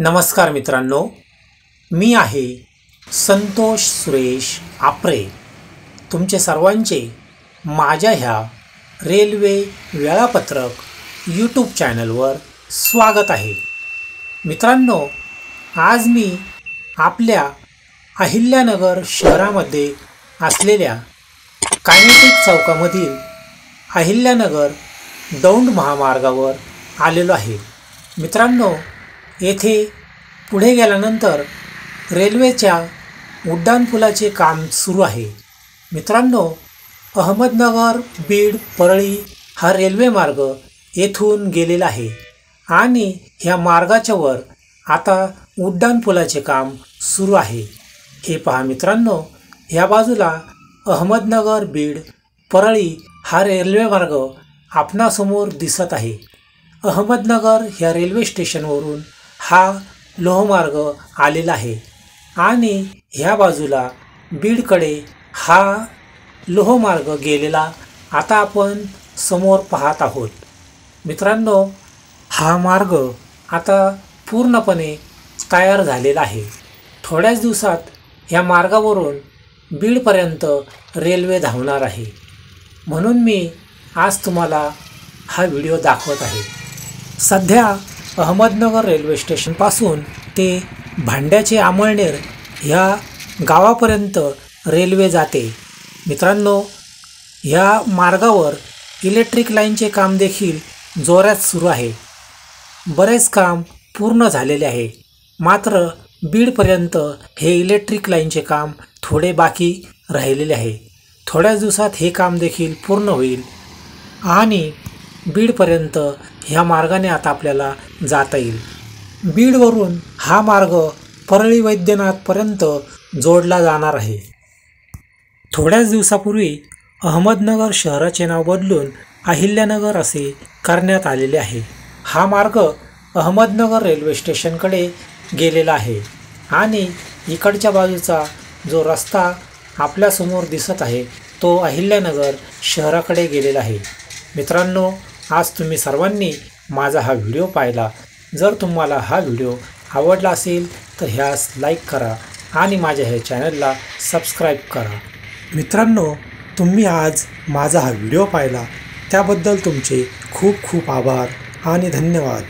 नमस्कार मित्रांनो, मी आहे संतोष सुरेश आपरे। तुमचे सर्वांचे माझ्या ह्या रेल्वे वेळापत्रक यूट्यूब चॅनलवर स्वागत आहे। मित्रांनो, आज मी आपल्या अहिल्यानगर शहरामध्ये असलेल्या कायनेटिक चौकामधील अहिल्यानगर दौंड महामार्गावर आलेलो आहे। मित्रांनो, येथे पुढे गेल्यानंतर रेल्वेच्या उड्डाणपुलाचे काम सुरू आहे। मित्रांनो, अहमदनगर बीड परळी हा रेल्वे मार्ग येथून गेलेला आहे आणि ह्या मार्गाच्या वर आता उड्डाणपुलाचे काम सुरू आहे। हे पहा मित्रांनो, ह्या बाजूला अहमदनगर बीड परळी हा रेल्वे मार्ग आपणासमोर दिसत आहे। अहमदनगर ह्या रेल्वे स्टेशनवरून हा लोहमार्ग आलेला आहे आणि ह्या बाजूला बीडकडे हा लोहमार्ग गेलेला आता आपण समोर पाहत आहोत। मित्रांनो, हा मार्ग आता पूर्णपणे तयार झालेला आहे। थोड्याच दिवसात ह्या मार्गावरून बीडपर्यंत रेल्वे धावणार आहे, म्हणून मी आज तुम्हाला हा व्हिडिओ दाखवत आहे। सध्या अहमदनगर रेल्वे स्टेशनपासून ते भांड्याचे आमळनेर ह्या गावापर्यंत रेल्वे जाते। मित्रांनो, ह्या मार्गावर इलेक्ट्रिक लाईनचे काम देखील जोरात सुरू आहे। बरेच काम पूर्ण झालेले आहे, मात्र बीडपर्यंत हे इलेक्ट्रिक लाईनचे काम थोडे बाकी राहिलेले आहे। थोड्याच दिवसात हे काम देखील पूर्ण होईल आणि बीडपर्यंत ह्या मार्गाने आता आपल्याला जाता येईल। बीडवरून हा मार्ग परळी वैद्यनाथपर्यंत जोडला जाणार आहे। थोड्याच दिवसापूर्वी अहमदनगर शहराचे नाव बदलून अहिल्यानगर असे करण्यात आलेले आहे। हा मार्ग अहमदनगर रेल्वे स्टेशनकडे गेलेला आहे आणि इकडच्या बाजूचा जो रस्ता आपल्यासमोर दिसत आहे तो अहिल्यानगर शहराकडे गेलेला आहे। मित्रांनो, आज तुम्ही सर्वांनी माझा हा व्हिडिओ पाहिला। जर तुम्हाला हा व्हिडिओ आवडला असेल तर ह्यास लाईक करा आणि माझ्या ह्या चॅनलला सबस्क्राईब करा। मित्रांनो, तुम्ही आज माझा हा व्हिडिओ पाहिला त्याबद्दल तुमचे खूप खूप आभार आणि धन्यवाद।